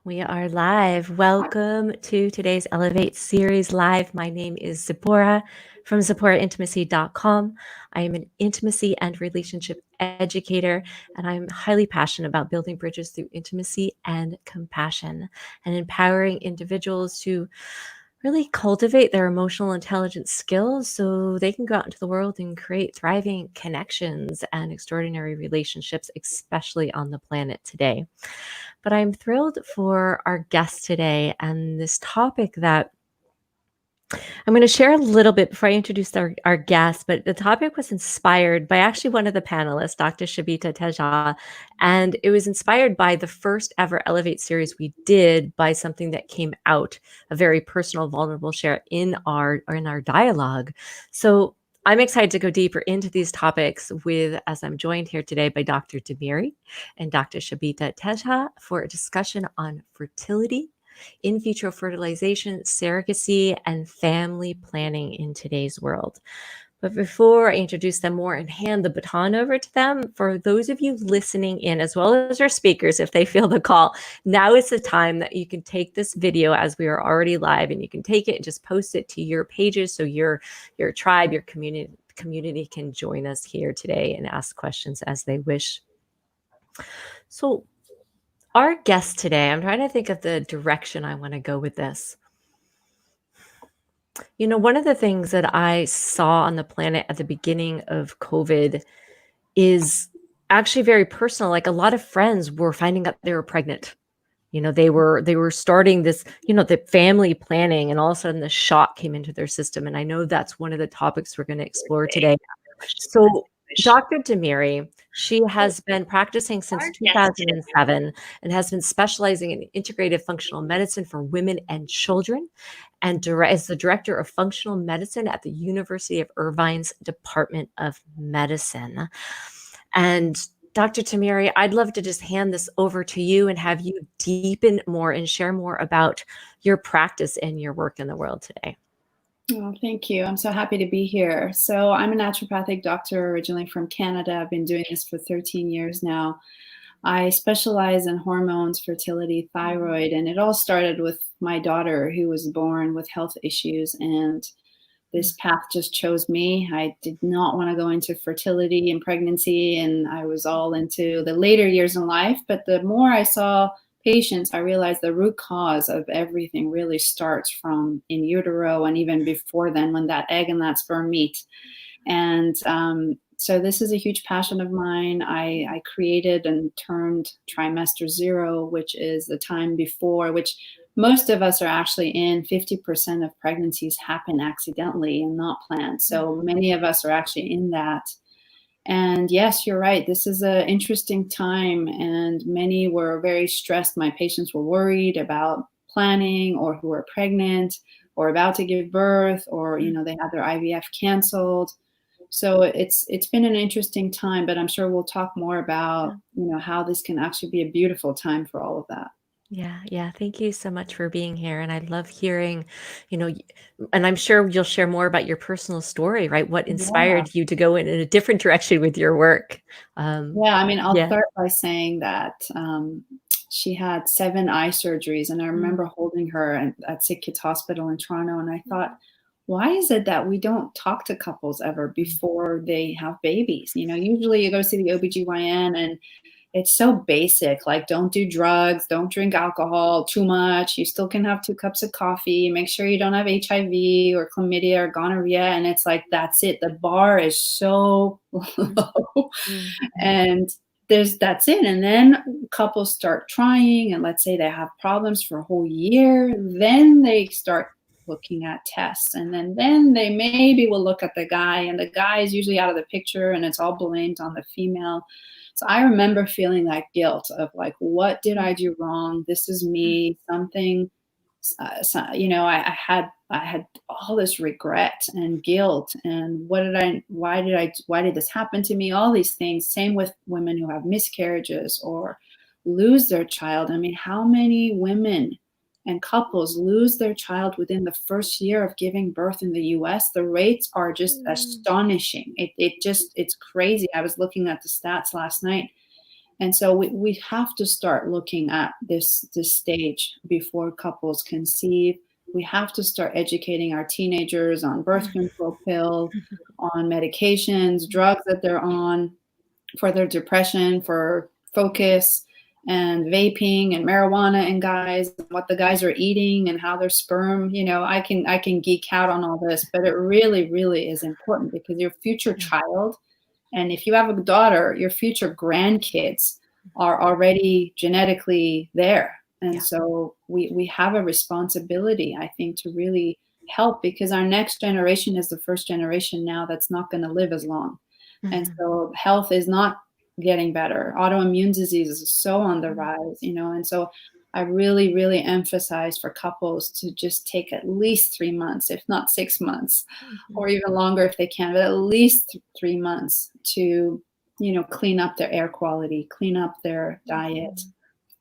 We are live. Welcome to today's Elevate series live. My name is Tziporah from ZiporahIntimacy.com. I am an intimacy and relationship educator, and I'm highly passionate about building bridges through intimacy and compassion and empowering individuals to really cultivate their emotional intelligence skills so they can go out into the world and create thriving connections and extraordinary relationships, especially on the planet today. But I'm thrilled for our guest today and this topic that I'm going to share a little bit before I introduce our guest. But the topic was inspired by actually one of the panelists, Dr. Shabita Teja. And it was inspired by the first ever Elevate series we did by something that came out, a very personal, vulnerable share in our dialogue. So I'm excited to go deeper into these topics as I'm joined here today by Dr. Demeri and Dr. Shabita Teja for a discussion on fertility, in vitro fertilization, surrogacy, and family planning in today's world. But before I introduce them more and hand the baton over to them, for those of you listening in, as well as our speakers, if they feel the call, now is the time that you can take this video as we are already live, and you can take it and just post it to your pages so your tribe, your community can join us here today and ask questions as they wish. So our guest today, I'm trying to think of the direction I want to go with this. You know, one of the things that I saw on the planet at the beginning of COVID is actually very personal. Like a lot of friends were finding out they were pregnant. You know, they were starting this, the family planning, and all of a sudden the shock came into their system. And I know that's one of the topics we're going to explore today. So Dr. Demeri, she has been practicing since 2007 and has been specializing in integrative functional medicine for women and children, and is the director of functional medicine at the University of Irvine's Department of Medicine. And Dr. Demeri, I'd love to just hand this over to you and have you deepen more and share more about your practice and your work in the world today. Oh, thank you. I'm so happy to be here. So I'm a naturopathic doctor originally from Canada. I've been doing this for 13 years now. I specialize in hormones, fertility, thyroid, and it all started with my daughter who was born with health issues, and this path just chose me. I did not want to go into fertility and pregnancy, and I was all into the later years in life. But the more I saw patients, I realized the root cause of everything really starts from in utero, and even before then, when that egg and that sperm meet. And so this is a huge passion of mine. I created and termed trimester zero, which is the time before, which most of us are actually in. 50% of pregnancies happen accidentally and not planned. So many of us are actually in that. And yes, you're right. This is an interesting time, and many were very stressed. My patients were worried about planning, or who are pregnant or about to give birth, or they had their IVF canceled. So it's been an interesting time, but I'm sure we'll talk more about how this can actually be a beautiful time for all of that. Yeah. Thank you so much for being here. And I love hearing, and I'm sure you'll share more about your personal story, right? What inspired you to go in a different direction with your work? I'll start by saying that she had 7 eye surgeries, and I remember holding her at Sick Kids Hospital in Toronto, and I thought, why is it that we don't talk to couples ever before they have babies? Usually you go see the OBGYN and it's so basic, like don't do drugs, don't drink alcohol too much. You still can have 2 cups of coffee. Make sure you don't have HIV or chlamydia or gonorrhea. And it's like, that's it. The bar is so low. And that's it. And then couples start trying, and let's say they have problems for a whole year. Then they start looking at tests, and then they maybe will look at the guy, and the guy is usually out of the picture, and it's all blamed on the female. So I remember feeling that guilt of like, what did I do wrong? This is me. Something, I had all this regret and guilt, and why did this happen to me? All these things. Same with women who have miscarriages or lose their child. I mean, how many women and couples lose their child within the first year of giving birth in the US? The rates are just astonishing. It's crazy. I was looking at the stats last night. And so we have to start looking at this stage before couples conceive. We have to start educating our teenagers on birth control pills, on medications, drugs that they're on for their depression, for focus, and vaping and marijuana in guys, what the guys are eating and how their sperm, I can geek out on all this, but it really, really is important, because your future child, and if you have a daughter, your future grandkids are already genetically there. And so we have a responsibility, I think, to really help, because our next generation is the first generation now that's not going to live as long. And so health is not getting better. Autoimmune disease is so on the rise, and so I really, really emphasize for couples to just take at least 3 months, if not 6 months, or even longer if they can, but at least 3 months to, clean up their air quality, clean up their diet,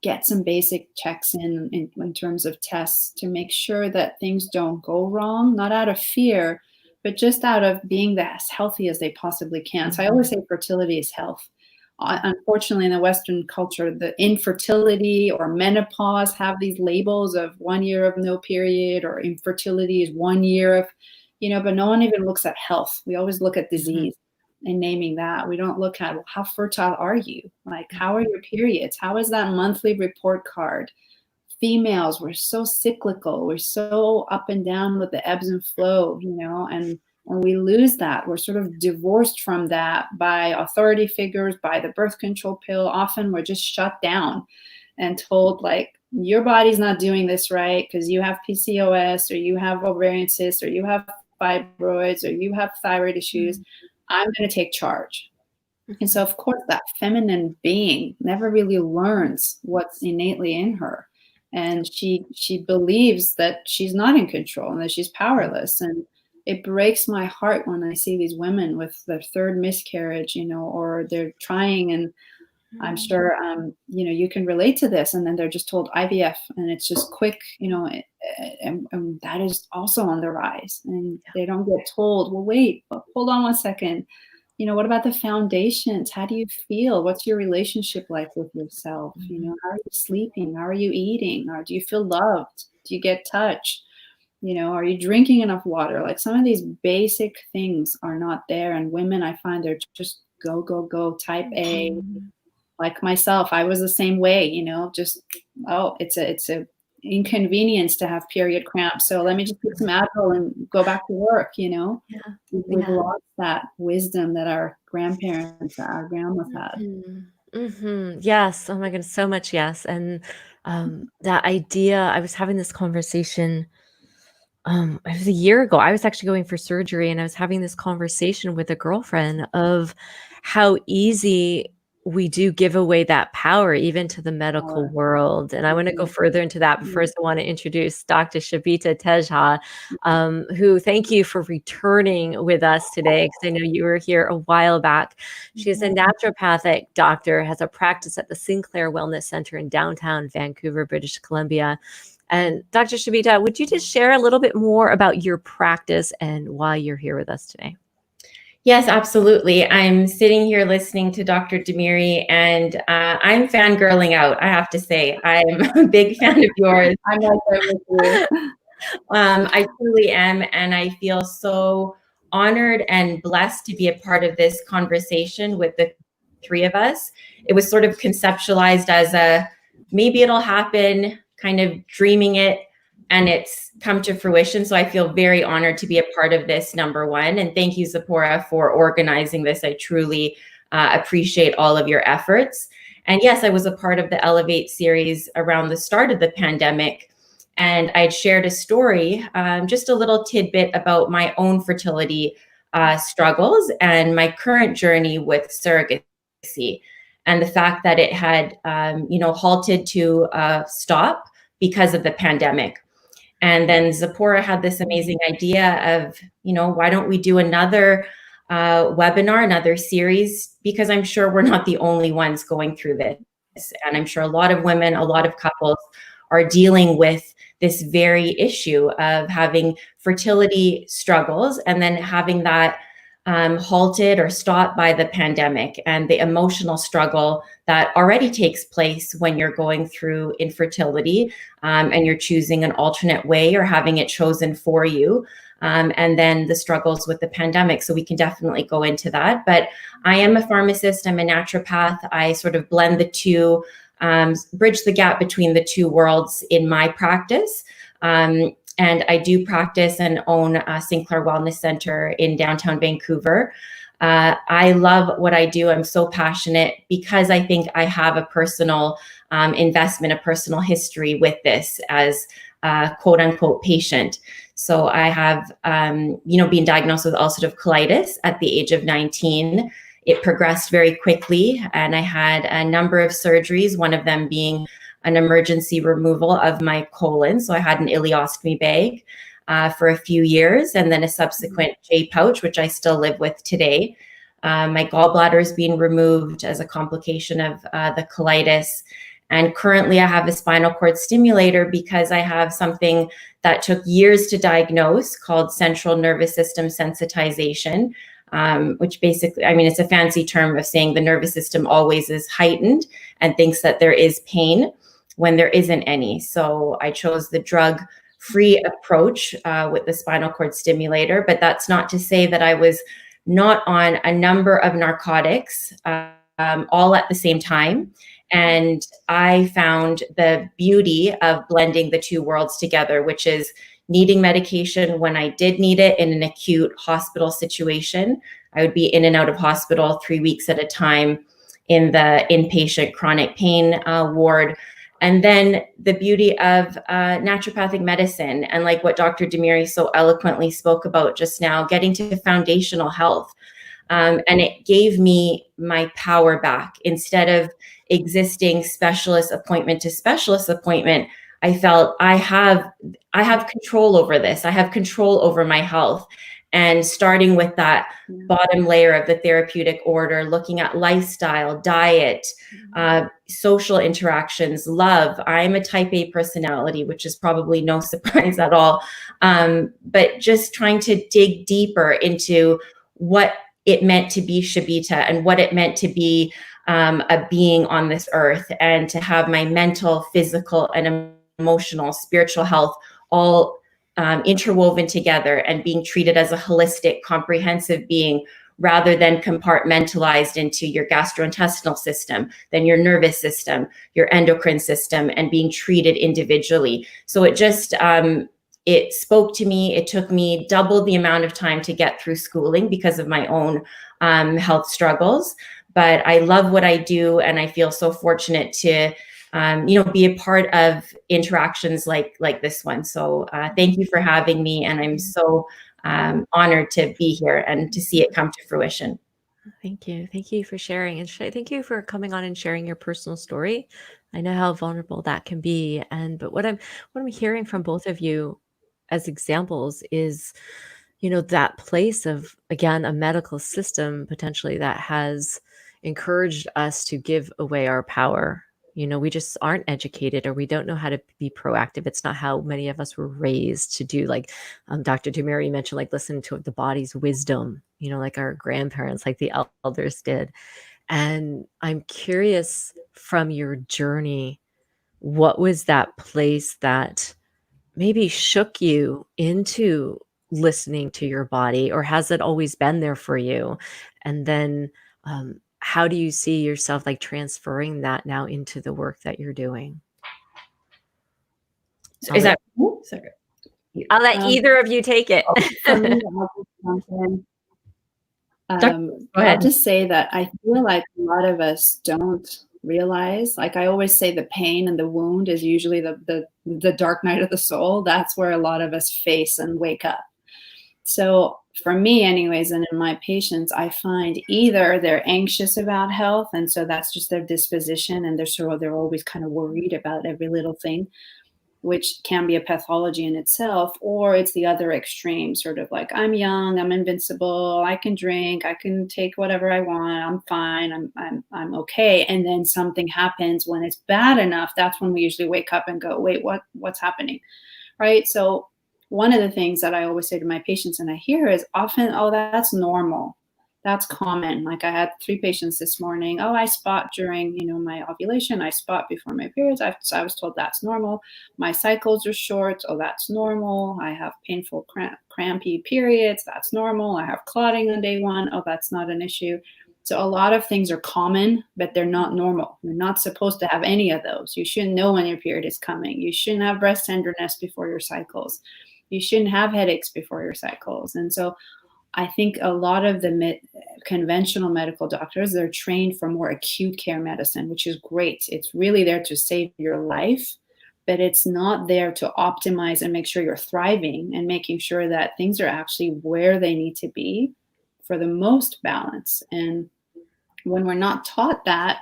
get some basic checks in terms of tests to make sure that things don't go wrong, not out of fear, but just out of being as healthy as they possibly can. So I always say fertility is health. Unfortunately, in the Western culture, the infertility or menopause have these labels of 1 year of no period, or infertility is 1 year of, but no one even looks at health. We always look at disease and naming that. We don't look at, well, how fertile are you? Like, how are your periods? How is that monthly report card? Females, we're so cyclical. We're so up and down with the ebbs and flow, and when we lose that, we're sort of divorced from that by authority figures, by the birth control pill. Often we're just shut down and told, like, your body's not doing this right because you have PCOS, or you have ovarian cysts, or you have fibroids, or you have thyroid issues. I'm going to take charge. And so, of course, that feminine being never really learns what's innately in her. And she believes that she's not in control and that she's powerless. And it breaks my heart when I see these women with their third miscarriage, or they're trying, and I'm sure, you can relate to this. And then they're just told IVF, and it's just quick, and that is also on the rise. And they don't get told, well, wait, hold on 1 second. What about the foundations? How do you feel? What's your relationship like with yourself? How are you sleeping? How are you eating? Or do you feel loved? Do you get touch? Are you drinking enough water? Like, some of these basic things are not there. And women, I find, they're just go, go, go, type A. Like myself, I was the same way, just, it's a inconvenience to have period cramps. So let me just take some Advil and go back to work, We've lost that wisdom that our grandparents, our grandmas had. Yes. Oh my goodness. So much. Yes. And that idea, I was having this conversation, it was a year ago. I was actually going for surgery, and I was having this conversation with a girlfriend of how easy we do give away that power, even to the medical world. And I want to go further into that. But first, I want to introduce Dr. Shabita Teja, who, thank you for returning with us today, because I know you were here a while back. She is a naturopathic doctor, has a practice at the Sinclair Wellness Center in downtown Vancouver, British Columbia. And Dr. Shabita, would you just share a little bit more about your practice and why you're here with us today? Yes, absolutely. I'm sitting here listening to Dr. Demeri, and I'm fangirling out, I have to say. I'm a big fan of yours. I'm right there with you. I truly am, and I feel so honored and blessed to be a part of this conversation with the three of us. It was sort of conceptualized as a, maybe it'll happen, kind of dreaming it, and it's come to fruition. So I feel very honored to be a part of this, number one. And thank you, Tziporah, for organizing this. I truly appreciate all of your efforts. And yes, I was a part of the Elevate series around the start of the pandemic. And I'd shared a story, just a little tidbit about my own fertility struggles and my current journey with surrogacy, and the fact that it had, halted to stop because of the pandemic. And then Tziporah had this amazing idea of, why don't we do another webinar, another series, because I'm sure we're not the only ones going through this. And I'm sure a lot of women, a lot of couples are dealing with this very issue of having fertility struggles, and then having that halted or stopped by the pandemic and the emotional struggle that already takes place when you're going through infertility, and you're choosing an alternate way or having it chosen for you. And then the struggles with the pandemic. So we can definitely go into that. But I am a pharmacist, I'm a naturopath. I sort of blend the two, bridge the gap between the two worlds in my practice. And I do practice and own Sinclair Wellness Center in downtown Vancouver. I love what I do. I'm so passionate because I think I have a personal investment, a personal history with this as a quote unquote patient. So I have, been diagnosed with ulcerative colitis at the age of 19. It progressed very quickly, and I had a number of surgeries, one of them being an emergency removal of my colon. So I had an ileostomy bag for a few years, and then a subsequent J pouch, which I still live with today. My gallbladder is being removed as a complication of the colitis. And currently I have a spinal cord stimulator because I have something that took years to diagnose called central nervous system sensitization, which basically, it's a fancy term of saying the nervous system always is heightened and thinks that there is pain when there isn't any. So I chose the drug-free approach with the spinal cord stimulator, but that's not to say that I was not on a number of narcotics all at the same time. And I found the beauty of blending the two worlds together, which is needing medication when I did need it in an acute hospital situation. I would be in and out of hospital 3 weeks at a time in the inpatient chronic pain ward. And then the beauty of naturopathic medicine, and like what Dr. Demeri so eloquently spoke about just now, getting to foundational health. And it gave me my power back. Instead of existing specialist appointment to specialist appointment, I felt I have control over this. I have control over my health. And starting with that bottom layer of the therapeutic order, looking at lifestyle, diet, social interactions, love. I'm a type A personality, which is probably no surprise at all. But just trying to dig deeper into what it meant to be Shabita and what it meant to be a being on this earth, and to have my mental, physical, and emotional, spiritual health all interwoven together and being treated as a holistic, comprehensive being, rather than compartmentalized into your gastrointestinal system, then your nervous system, your endocrine system, and being treated individually. So it just, it spoke to me. It took me double the amount of time to get through schooling because of my own health struggles. But I love what I do, and I feel so fortunate to be a part of interactions like this one. So thank you for having me. And I'm so honored to be here and to see it come to fruition. Thank you. Thank you for sharing. And thank you for coming on and sharing your personal story. I know how vulnerable that can be. But what I'm hearing from both of you as examples is, that place of, again, a medical system potentially that has encouraged us to give away our power. We just aren't educated, or we don't know how to be proactive. It's not how many of us were raised to do. Like Dr. Demeri mentioned, like listen to the body's wisdom, like our grandparents, like the elders did. And I'm curious, from your journey, what was that place that maybe shook you into listening to your body, or has it always been there for you? And then how do you see yourself like transferring that now into the work that you're doing? Is that cool? I'll let either of you take it. For me, I'll just say that I feel like a lot of us don't realize, like I always say, the pain and the wound is usually the dark night of the soul. That's where a lot of us face and wake up. So for me anyways, and in my patients, I find either they're anxious about health, and so that's just their disposition, and they're always kind of worried about every little thing, which can be a pathology in itself, or it's the other extreme, sort of like, I'm young, I'm invincible, I can drink, I can take whatever I want, I'm fine, I'm okay. And then something happens when it's bad enough. That's when we usually wake up and go, wait, what's happening? Right? So one of the things that I always say to my patients, and I hear, is often, oh, that's normal. That's common. Like I had 3 patients this morning. Oh, I spot during, my ovulation. I spot before my periods. I was told that's normal. My cycles are short. Oh, that's normal. I have painful, crampy periods. That's normal. I have clotting on day 1. Oh, that's not an issue. So a lot of things are common, but they're not normal. You're not supposed to have any of those. You shouldn't know when your period is coming. You shouldn't have breast tenderness before your cycles. You shouldn't have headaches before your cycles. And so I think a lot of the conventional medical doctors, they're trained for more acute care medicine, which is great. It's really there to save your life, but it's not there to optimize and make sure you're thriving and making sure that things are actually where they need to be for the most balance. And when we're not taught that,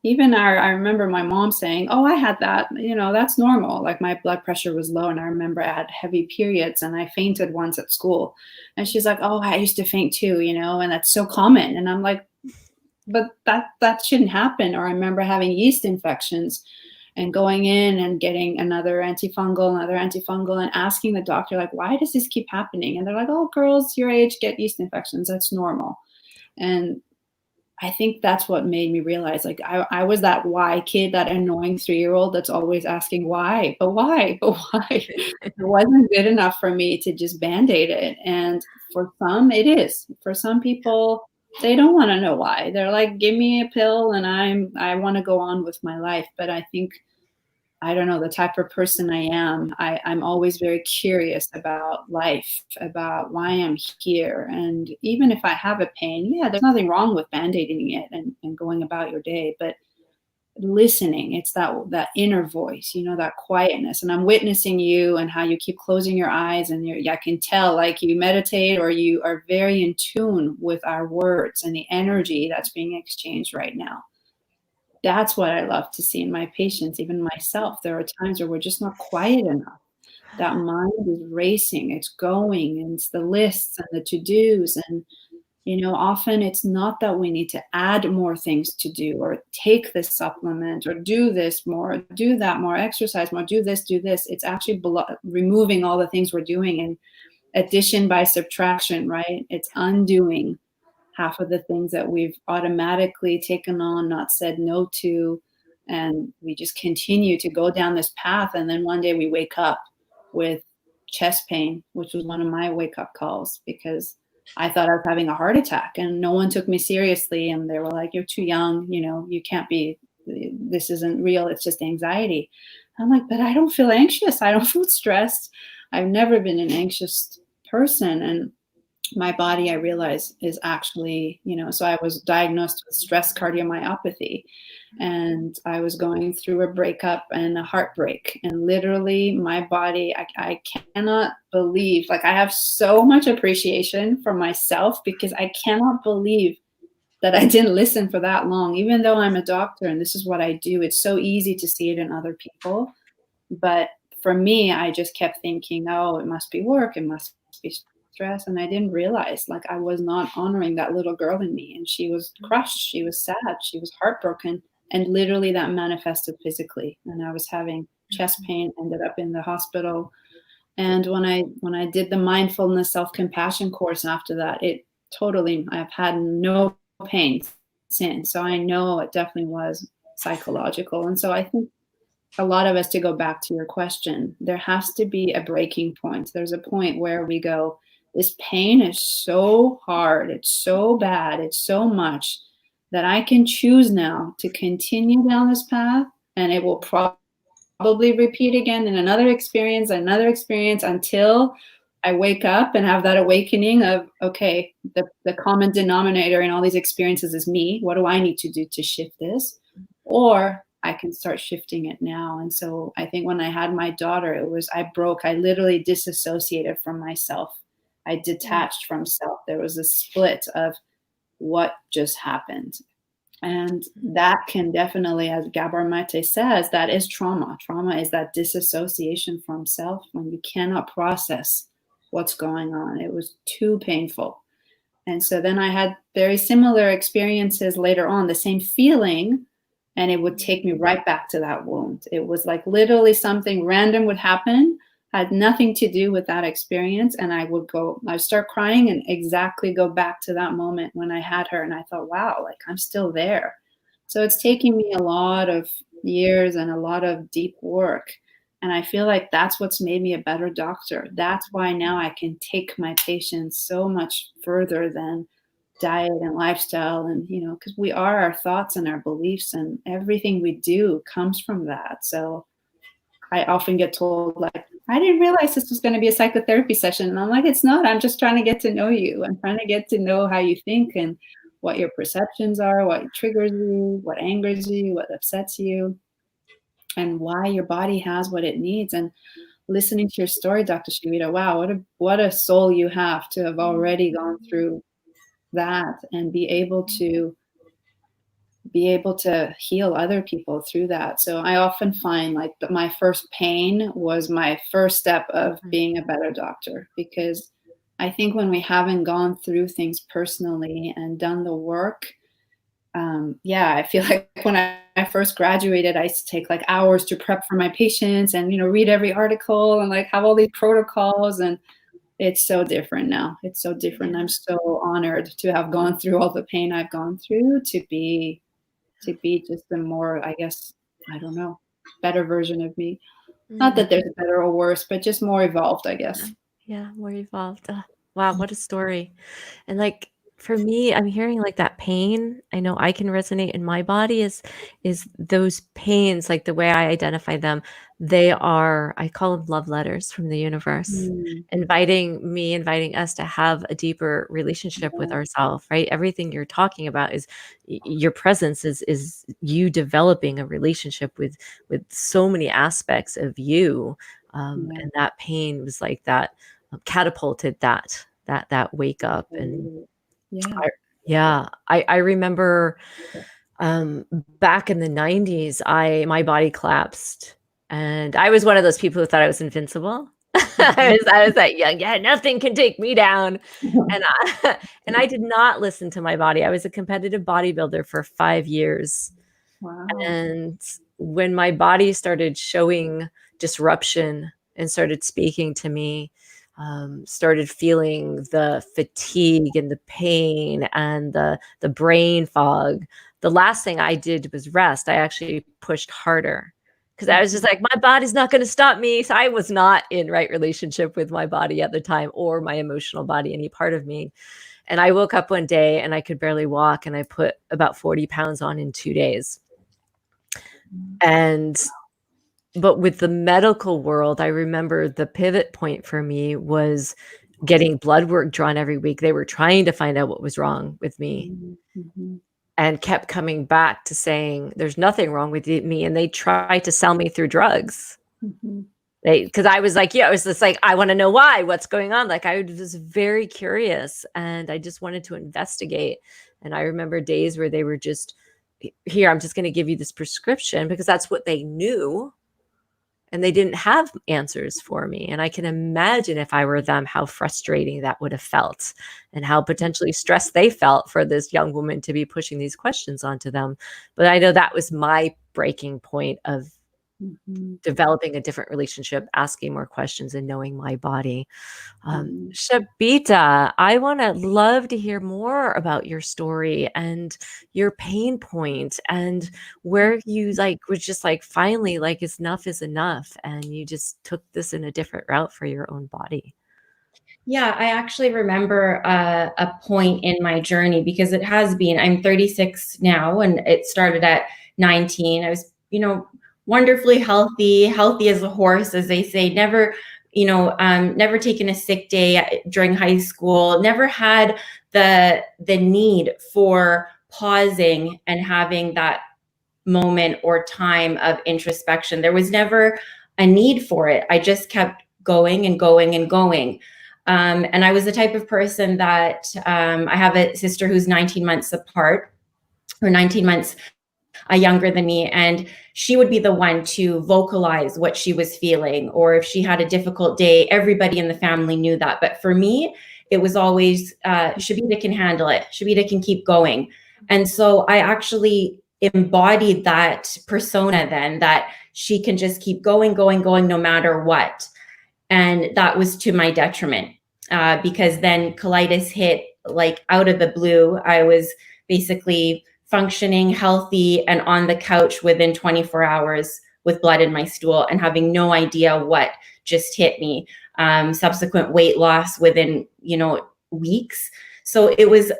even I remember my mom saying, oh, I had that, that's normal. Like my blood pressure was low. And I remember I had heavy periods and I fainted once at school. And she's like, oh, I used to faint too, and that's so common. And I'm like, but that shouldn't happen. Or I remember having yeast infections and going in and getting another antifungal, and asking the doctor, like, why does this keep happening? And they're like, oh, girls your age get yeast infections. That's normal. And I think that's what made me realize, like, I was that why kid, that annoying 3-year-old that's always asking why, but why, but why? It wasn't good enough for me to just Band-Aid it. And for some, it is. For some people, they don't want to know why. They're like, give me a pill and I want to go on with my life. But I think, I don't know, the type of person I am, I'm always very curious about life, about why I'm here. And even if I have a pain, there's nothing wrong with Band-Aiding it and going about your day. But listening, it's that inner voice, that quietness. And I'm witnessing you and how you keep closing your eyes, and I can tell, like, you meditate or you are very in tune with our words and the energy that's being exchanged right now. That's what I love to see in my patients, even myself. There are times where we're just not quiet enough. That mind is racing, it's going, and it's the lists and the to-dos. And, often it's not that we need to add more things to do or take this supplement or do this more, do that more, exercise more, do this. It's actually removing all the things we're doing, and addition by subtraction, right? It's undoing half of the things that we've automatically taken on, not said no to, and we just continue to go down this path. And then one day we wake up with chest pain, which was one of my wake-up calls, because I thought I was having a heart attack and no one took me seriously. And they were like, you're too young, you can't be, this isn't real, it's just anxiety. I'm like, but I don't feel anxious. I don't feel stressed. I've never been an anxious person. And my body, I realized, is actually, so I was diagnosed with stress cardiomyopathy, and I was going through a breakup and a heartbreak. And literally my body, I cannot believe, like, I have so much appreciation for myself, because I cannot believe that I didn't listen for that long, even though I'm a doctor and this is what I do. It's so easy to see it in other people. But for me, I just kept thinking, oh, it must be work. It must be stress. And I didn't realize, like, I was not honoring that little girl in me. And she was crushed. She was sad. She was heartbroken. And literally that manifested physically. And I was having chest pain, ended up in the hospital. And when I did the mindfulness self-compassion course after that, I've had no pain since. So I know it definitely was psychological. And so I think a lot of us, to go back to your question, there has to be a breaking point. There's a point where we go, this pain is so hard, it's so bad, it's so much, that I can choose now to continue down this path, and it will probably repeat again in another experience, until I wake up and have that awakening of, okay, the common denominator in all these experiences is me. What do I need to do to shift this? Or I can start shifting it now. And so I think when I had my daughter, I literally disassociated from myself. I detached from self. There was a split of what just happened. And that can definitely, as Gabor Mate says, that is trauma. Trauma is that disassociation from self, when you cannot process what's going on. It was too painful. And so then I had very similar experiences later on, the same feeling, and it would take me right back to that wound. It was like literally something random would happen. had nothing to do with that experience. And I'd start crying and exactly go back to that moment when I had her. And I thought, wow, like I'm still there. So it's taking me a lot of years and a lot of deep work. And I feel like that's what's made me a better doctor. That's why now I can take my patients so much further than diet and lifestyle. And, because we are our thoughts and our beliefs, and everything we do comes from that. So I often get told, like, I didn't realize this was going to be a psychotherapy session. And I'm like, it's not. I'm just trying to get to know you. I'm trying to get to know how you think and what your perceptions are, what triggers you, what angers you, what upsets you, and why your body has what it needs. And listening to your story, Dr. Shabita, wow, what a soul you have to have already gone through that and be able to heal other people through that. So I often find like that my first pain was my first step of being a better doctor, because I think when we haven't gone through things personally and done the work, I feel like when I first graduated, I used to take like hours to prep for my patients and, read every article and like have all these protocols. And it's so different now. It's so different. I'm so honored to have gone through all the pain I've gone through to be just a more, I guess, I don't know, better version of me. Not that there's a better or worse, but just more evolved, I guess. Yeah, more evolved. Wow, what a story. And like for me, I'm hearing like that pain. I know I can resonate in my body is those pains, like the way I identify them, I call them love letters from the universe, inviting us to have a deeper relationship with ourselves, right? Everything you're talking about is your presence is you developing a relationship with so many aspects of you. And that pain was like that catapulted that wake up. And I remember back in the 90s, my body collapsed, and I was one of those people who thought I was invincible. I was that young, nothing can take me down. And I did not listen to my body. I was a competitive bodybuilder for 5 years. Wow. And when my body started showing disruption and started speaking to me, started feeling the fatigue and the pain and the brain fog, the last thing I did was rest. I actually pushed harder because I was just like, my body's not going to stop me. So I was not in right relationship with my body at the time, or my emotional body, any part of me. And I woke up one day and I could barely walk, and I put about 40 pounds on in 2 days. But with the medical world, I remember the pivot point for me was getting blood work drawn every week. They were trying to find out what was wrong with me, and kept coming back to saying, there's nothing wrong with me. And they tried to sell me through drugs. Because I was like, it was just like, I want to know why, what's going on. Like I was very curious, and I just wanted to investigate. And I remember days where they were just, here, I'm just going to give you this prescription, because that's what they knew. And they didn't have answers for me. And I can imagine if I were them, how frustrating that would have felt, and how potentially stressed they felt for this young woman to be pushing these questions onto them. But I know that was my breaking point of developing a different relationship, asking more questions, and knowing my body. Shabita, I love to hear more about your story and your pain point, and where you were just like, finally, like, enough is enough, and you just took this in a different route for your own body. Yeah, I actually remember a point in my journey, because it has been, I'm 36 now, and it started at 19. I was, wonderfully healthy as a horse, as they say, never taken a sick day during high school, never had the need for pausing and having that moment or time of introspection. There was never a need for it. I just kept going and going and going. And I was the type of person that I have a sister who's 19 months apart, or 19 months younger than me, and she would be the one to vocalize what she was feeling, or if she had a difficult day, everybody in the family knew that. But for me, it was always Shabita can handle it, Shabita can keep going. And so I actually embodied that persona then, that she can just keep going no matter what. And that was to my detriment, because then colitis hit like out of the blue. I was basically functioning, healthy, and on the couch within 24 hours with blood in my stool and having no idea what just hit me. Subsequent weight loss within, weeks. So it was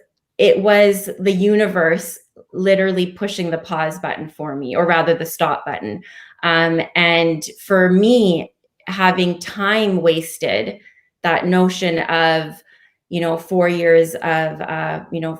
the universe literally pushing the pause button for me, or rather the stop button. And for me, having time wasted, that notion of 4 years of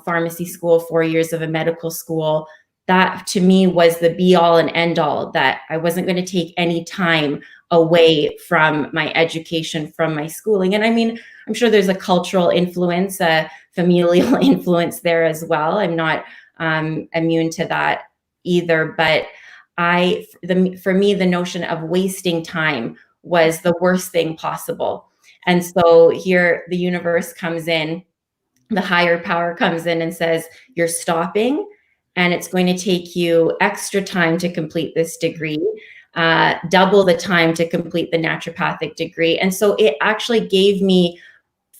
pharmacy school, 4 years of a medical school, that to me was the be all and end all, that I wasn't going to take any time away from my education, from my schooling. And I mean, I'm sure there's a cultural influence, a familial influence there as well. I'm not immune to that either. But for me, the notion of wasting time was the worst thing possible. And so here the universe comes in, the higher power comes in and says, you're stopping, and it's going to take you extra time to complete this degree, double the time to complete the naturopathic degree. And so it actually gave me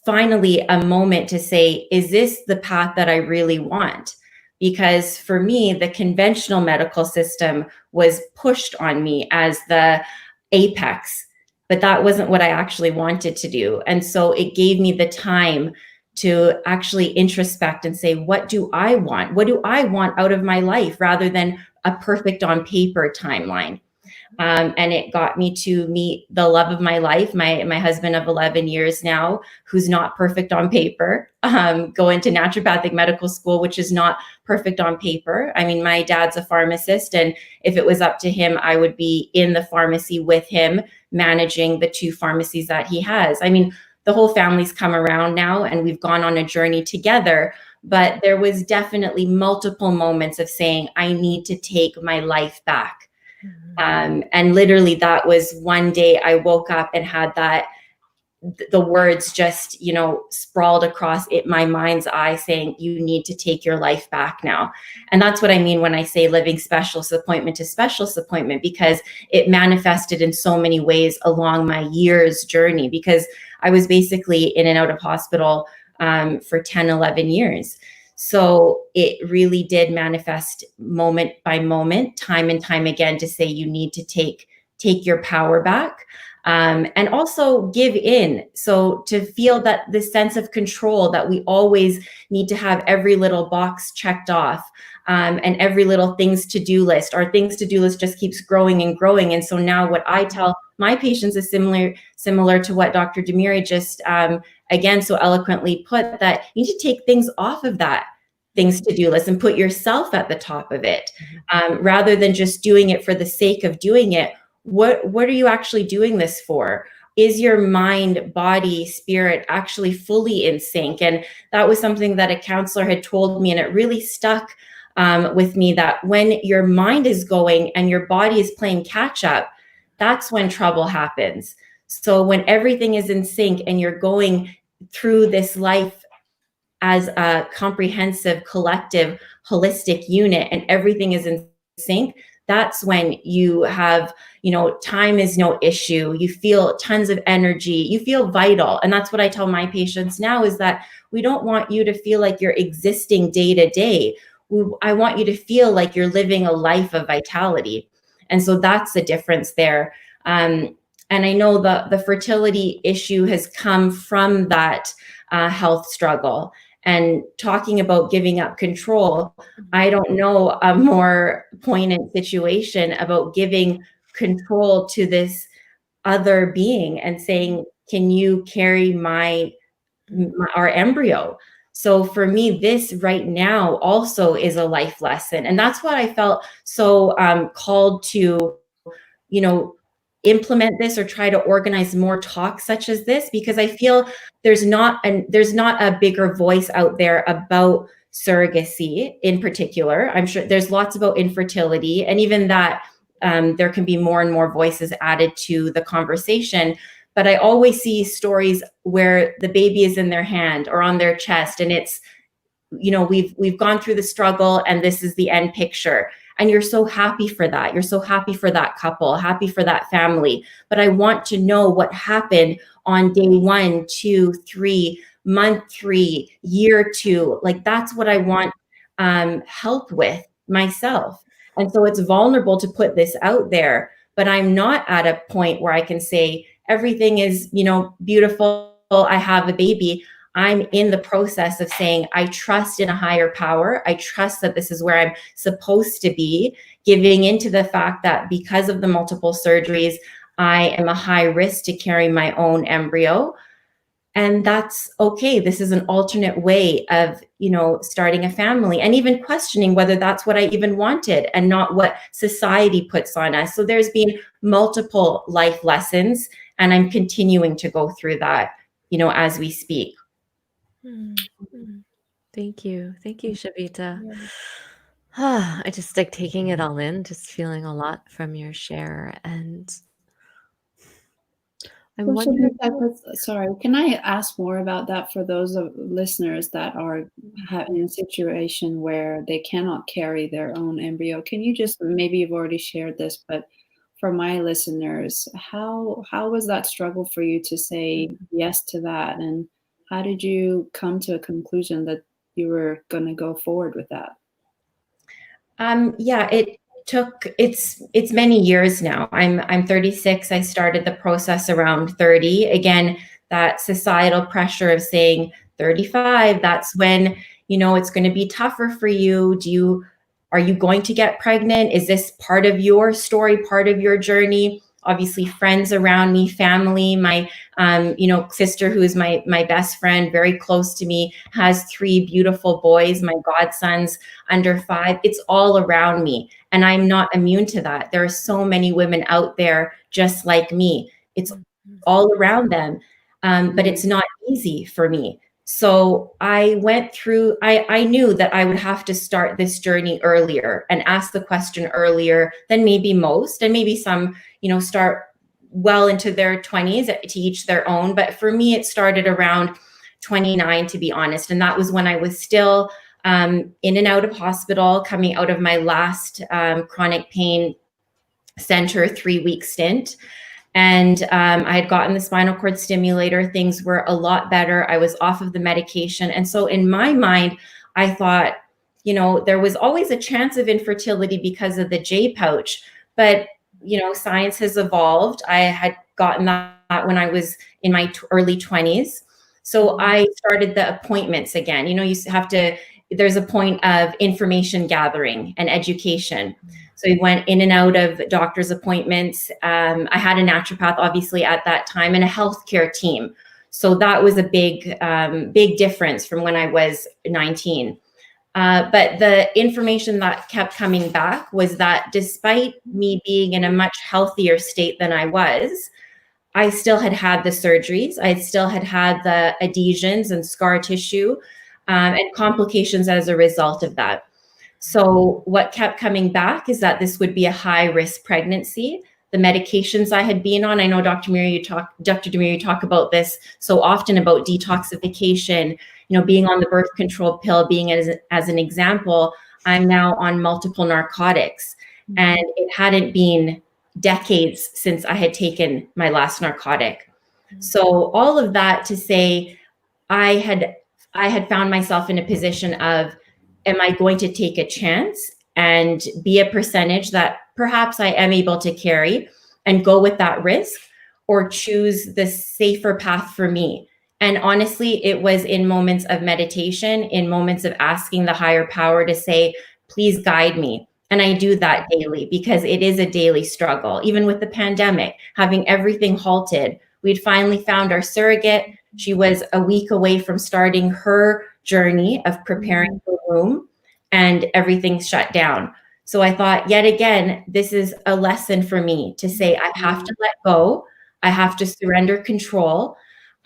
finally a moment to say, is this the path that I really want? Because for me, the conventional medical system was pushed on me as the apex, but that wasn't what I actually wanted to do. And so it gave me the time to actually introspect and say, what do I want? What do I want out of my life, rather than a perfect on paper timeline? And it got me to meet the love of my life, my husband of 11 years now, who's not perfect on paper, go into naturopathic medical school, which is not perfect on paper. I mean, my dad's a pharmacist, and if it was up to him, I would be in the pharmacy with him, managing the 2 pharmacies that he has. I mean, the whole family's come around now, and we've gone on a journey together. But there was definitely multiple moments of saying, I need to take my life back. And literally that was one day I woke up and had the words just, sprawled across my mind's eye, saying, you need to take your life back now. And that's what I mean when I say living specialist appointment to specialist appointment, because it manifested in so many ways along my year's journey, because I was basically in and out of hospital for 10, 11 years. So it really did manifest moment by moment, time and time again, to say you need to take your power back, and also give in. So to feel that this sense of control that we always need to have every little box checked off, and every little things to do list. Our things to do list just keeps growing and growing. And so now what I tell my patients is similar to what Dr. Demeri just again so eloquently put, that you need to take things off of that things to do list and put yourself at the top of it, rather than just doing it for the sake of doing it. What are you actually doing this for? Is your mind, body, spirit actually fully in sync? And that was something that a counselor had told me, and it really stuck with me, that when your mind is going and your body is playing catch up, that's when trouble happens. So when everything is in sync and you're going through this life as a comprehensive, collective, holistic unit, and everything is in sync, that's when you have, time is no issue. You feel tons of energy. You feel vital. And that's what I tell my patients now, is that we don't want you to feel like you're existing day to day. I want you to feel like you're living a life of vitality. And so that's the difference there. And I know the fertility issue has come from that health struggle. And talking about giving up control, I don't know a more poignant situation about giving control to this other being and saying, can you carry our embryo? So for me, this right now also is a life lesson. And that's what I felt so called to, implement this or try to organize more talks such as this, because I feel there's not a bigger voice out there about surrogacy in particular. I'm sure there's lots about infertility, and even that there can be more and more voices added to the conversation. But I always see stories where the baby is in their hand or on their chest, and it's, we've gone through the struggle and this is the end picture. And you're so happy for that. You're so happy for that couple, happy for that family. But I want to know what happened on day 1, 2, 3, month 3, year 2. Like, that's what I want help with myself. And so it's vulnerable to put this out there, but I'm not at a point where I can say everything is, beautiful. I have a baby. I'm in the process of saying, I trust in a higher power. I trust that this is where I'm supposed to be, giving into the fact that because of the multiple surgeries, I am a high risk to carry my own embryo. And that's okay. This is an alternate way of, starting a family, and even questioning whether that's what I even wanted and not what society puts on us. So there's been multiple life lessons, and I'm continuing to go through that, as we speak. Thank you. Thank you, Shabita. I just like taking it all in, just feeling a lot from your share. And I'm wondering. Sorry, can I ask more about that for those of listeners that are in a situation where they cannot carry their own embryo? Can you just, maybe you've already shared this, but for my listeners, how was that struggle for you to say yes to that? And how did you come to a conclusion that you were going to go forward with that? Yeah, it's many years now. I'm 36. I started the process around 30. Again, that societal pressure of saying 35, that's when, it's going to be tougher for you. Are you going to get pregnant? Is this part of your story, part of your journey? Obviously, friends around me, family, my sister, who is my best friend, very close to me, has 3 beautiful boys, my godsons under 5. It's all around me, and I'm not immune to that. There are so many women out there just like me. It's all around them, but it's not easy for me. So I went through, I knew that I would have to start this journey earlier and ask the question earlier than maybe most, and maybe some, start well into their 20s, to each their own. But for me, it started around 29, to be honest. And that was when I was still in and out of hospital, coming out of my last chronic pain center 3-week stint. And I had gotten the spinal cord stimulator. Things were a lot better. I was off of the medication. And so in my mind, I thought, there was always a chance of infertility because of the J pouch. But, science has evolved. I had gotten that when I was in my early 20s. So I started the appointments again. You have to, there's a point of information gathering and education. So we went in and out of doctor's appointments. I had a naturopath, obviously, at that time, and a healthcare team. So that was a big difference from when I was 19. But the information that kept coming back was that despite me being in a much healthier state than I was, I still had the surgeries. I still had the adhesions and scar tissue and complications as a result of that. So what kept coming back is that this would be a high-risk pregnancy. The medications I had been on, I know Dr. Demeri, you talk about this so often, about detoxification, being on the birth control pill, being as an example. I'm now on multiple narcotics, and it hadn't been decades since I had taken my last narcotic. So all of that to say, I had found myself in a position of, am I going to take a chance and be a percentage that perhaps I am able to carry and go with that risk, or choose the safer path for me? And honestly, it was in moments of meditation, in moments of asking the higher power to say, please guide me. And I do that daily, because it is a daily struggle. Even with the pandemic, having everything halted, we'd finally found our surrogate. She was a week away from starting her journey of preparing for womb, and everything shut down. So I thought, yet again, this is a lesson for me to say, I have to let go. I have to surrender control.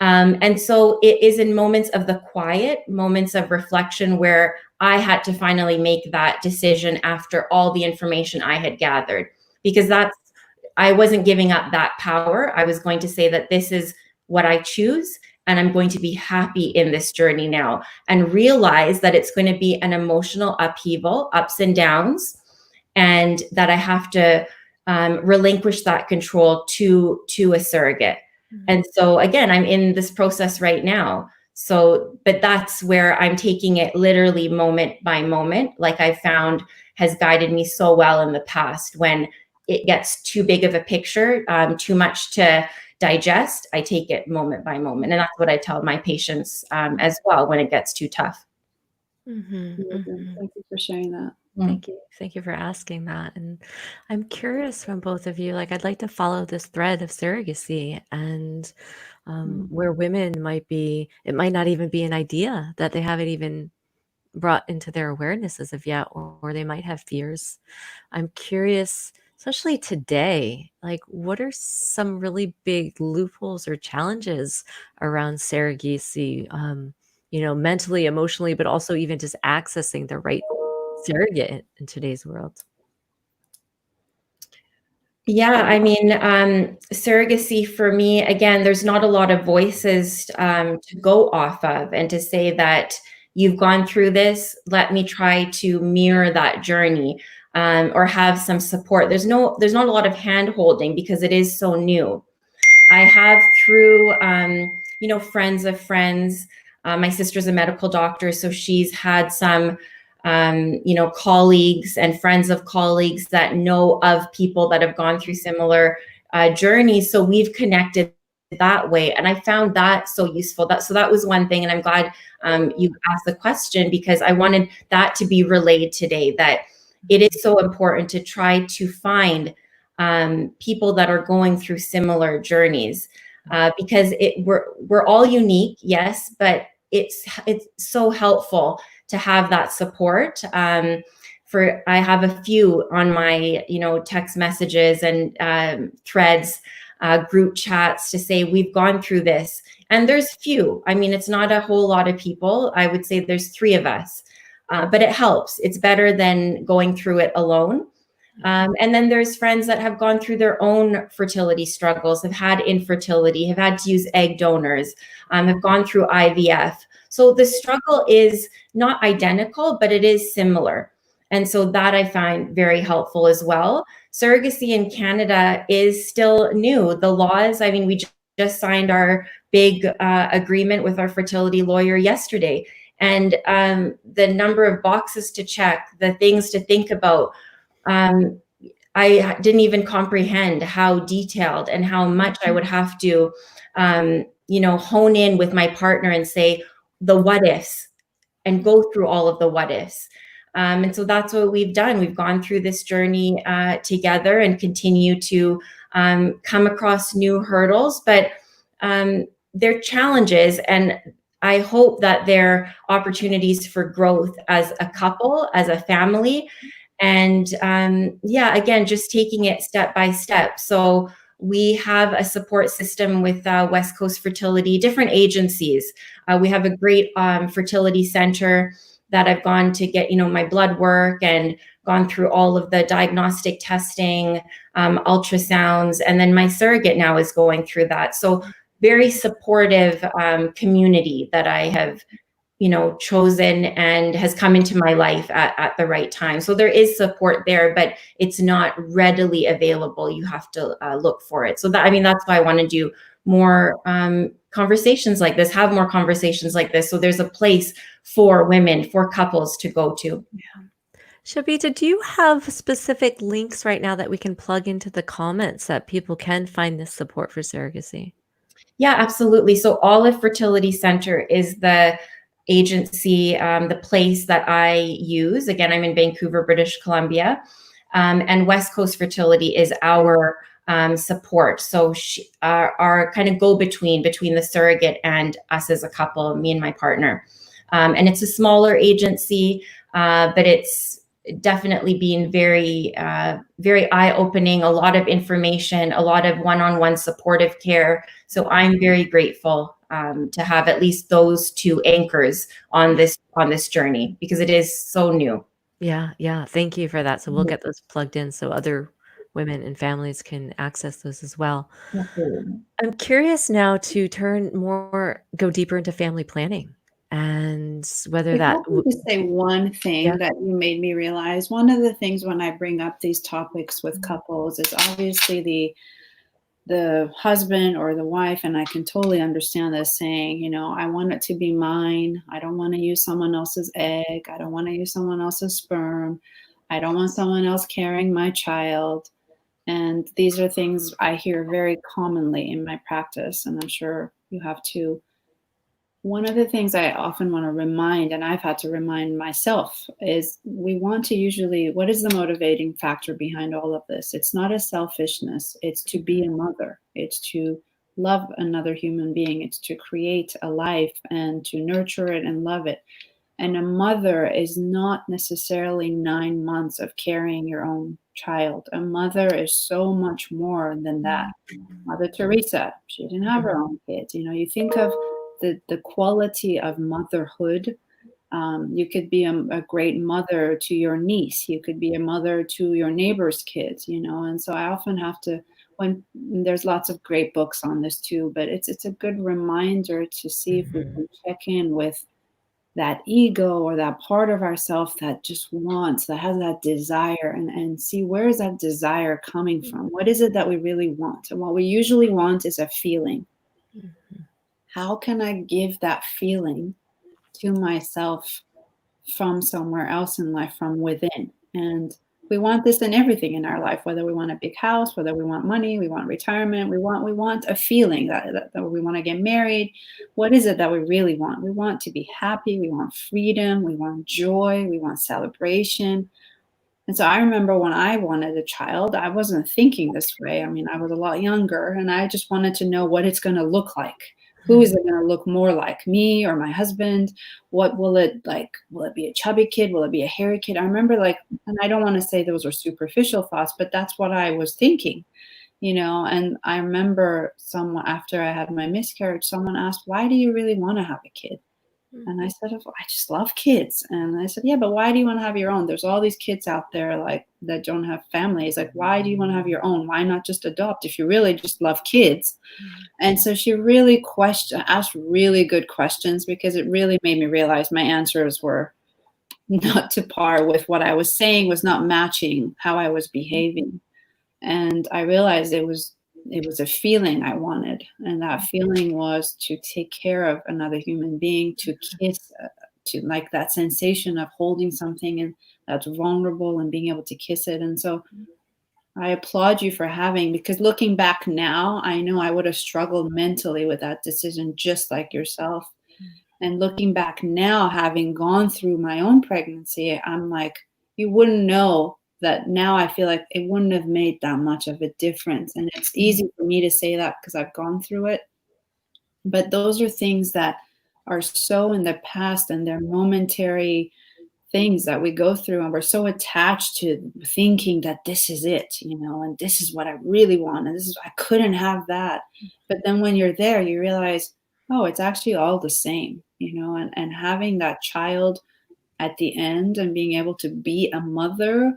And so it is in moments of the quiet, moments of reflection, where I had to finally make that decision after all the information I had gathered, because I wasn't giving up that power. I was going to say that this is what I choose, and I'm going to be happy in this journey now, and realize that it's going to be an emotional upheaval, ups and downs. and that I have to relinquish that control to a surrogate. And so again, I'm in this process right now. So, but that's where I'm taking it literally moment by moment, like I found has guided me so well in the past. When it gets too big of a picture, too much to digest, I take it moment by moment. And that's what I tell my patients as well when it gets too tough. Thank you for sharing that. Thank you. Thank you for asking that. And I'm curious from both of you, like, I'd like to follow this thread of surrogacy and where women might be, it might not even be an idea that they haven't even brought into their awareness as of yet, or they might have fears. I'm curious, especially today, like, what are some really big loopholes or challenges around surrogacy, mentally, emotionally, but also even just accessing the right surrogate in today's world? Yeah, I mean, surrogacy for me, again, there's not a lot of voices to go off of and to say that you've gone through this, let me try to mirror that journey or have some support. There's not a lot of hand holding because it is so new. I have through, friends of friends, my sister's a medical doctor, so she's had some colleagues and friends of colleagues that know of people that have gone through similar journeys. So we've connected that way. And I found that so useful. That was one thing. And I'm glad you asked the question, because I wanted that to be relayed today, that it is so important to try to find people that are going through similar journeys, because we're all unique, yes, but it's so helpful to have that support. I have a few on my, text messages and threads, group chats to say we've gone through this. And there's few. I mean, it's not a whole lot of people. I would say there's 3 of us, but it helps. It's better than going through it alone. And then there's friends that have gone through their own fertility struggles, have had infertility, have had to use egg donors, have gone through IVF. So the struggle is not identical, but it is similar. And so that I find very helpful as well. Surrogacy in Canada is still new. The laws, I mean, we just signed our big agreement with our fertility lawyer yesterday. And the number of boxes to check, the things to think about, I didn't even comprehend how detailed and how much I would have to, hone in with my partner and say the what ifs and go through all of the what ifs. And so that's what we've done. We've gone through this journey together and continue to come across new hurdles, but they're challenges. And I hope that they're opportunities for growth as a couple, as a family. And again, just taking it step by step. So we have a support system with West Coast Fertility, different agencies. We have a great fertility center that I've gone to get, my blood work and gone through all of the diagnostic testing, ultrasounds, and then my surrogate now is going through that. So very supportive community that I have chosen and has come into my life at the right time. So there is support there, but it's not readily available. You have to look for it. So that's why I want to do more conversations like this, have more conversations like this. So there's a place for women, for couples to go to. Yeah. Shabita, do you have specific links right now that we can plug into the comments that people can find this support for surrogacy? Yeah, absolutely. So Olive Fertility Center is the agency, the place that I use. Again, I'm in Vancouver, British Columbia, and West Coast Fertility is our support. So our kind of go-between between the surrogate and us as a couple, me and my partner. And it's a smaller agency, but it's definitely been very, very eye-opening, a lot of information, a lot of one-on-one supportive care. So I'm very grateful to have at least those 2 anchors on this journey, because it is so new. Yeah. Thank you for that. So we'll get those plugged in so other women and families can access those as well. Absolutely. I'm curious now to go deeper into family planning. And whether If I that can just say one thing that you made me realize, one of the things when I bring up these topics with couples is obviously the husband or the wife, and I can totally understand this, saying, you know, I want it to be mine. I don't want to use someone else's egg. I don't want to use someone else's sperm. I don't want someone else carrying my child. And these are things I hear very commonly in my practice, and I'm sure you have too. One of the things I often want to remind, and I've had to remind myself, is we want to usually, what is the motivating factor behind all of this? It's not a selfishness. It's to be a mother. It's to love another human being. It's to create a life and to nurture it and love it. And a mother is not necessarily 9 months of carrying your own child. A mother is so much more than that. Mother Teresa, she didn't have her own kids. You know, you think of the quality of motherhood. You could be a great mother to your niece. You could be a mother to your neighbor's kids, you know. And so I often have to, when there's lots of great books on this too, but it's a good reminder to see if we can check in with that ego or that part of ourselves that just wants, that has that desire, and see where is that desire coming from? What is it that we really want? And what we usually want is a feeling. How can I give that feeling to myself from somewhere else in life, from within? And we want this in everything in our life, whether we want a big house, whether we want money, we want retirement, we want a feeling that we want to get married. What is it that we really want? We want to be happy, we want freedom, we want joy, we want celebration. And so I remember when I wanted a child, I wasn't thinking this way. I mean, I was a lot younger, and I just wanted to know what it's going to look like. Who is it going to look more like, me or my husband? What will it like? Will it be a chubby kid? Will it be a hairy kid? I remember, like, and I don't want to say those were superficial thoughts, but that's what I was thinking, you know. And I remember someone, after I had my miscarriage, someone asked, why do you really want to have a kid? And I said, I just love kids. And I said, yeah, but why do you want to have your own? There's all these kids out there like that don't have families. Like, why do you want to have your own? Why not just adopt if you really just love kids? And so she really asked really good questions, because it really made me realize my answers were not to par with what I was saying, was not matching how I was behaving. And I realized it was a feeling I wanted, and that feeling was to take care of another human being, to kiss, to like that sensation of holding something and that's vulnerable and being able to kiss it. And so I applaud you for having, because looking back now, I know I would have struggled mentally with that decision, just like yourself. And looking back now, having gone through my own pregnancy, I'm like, you wouldn't know that now. I feel like it wouldn't have made that much of a difference. And it's easy for me to say that because I've gone through it. But those are things that are so in the past, and they're momentary things that we go through, and we're so attached to thinking that this is it, you know, and this is what I really want, and this is, I couldn't have that. But then when you're there, you realize, oh, it's actually all the same, you know. And having that child at the end and being able to be a mother,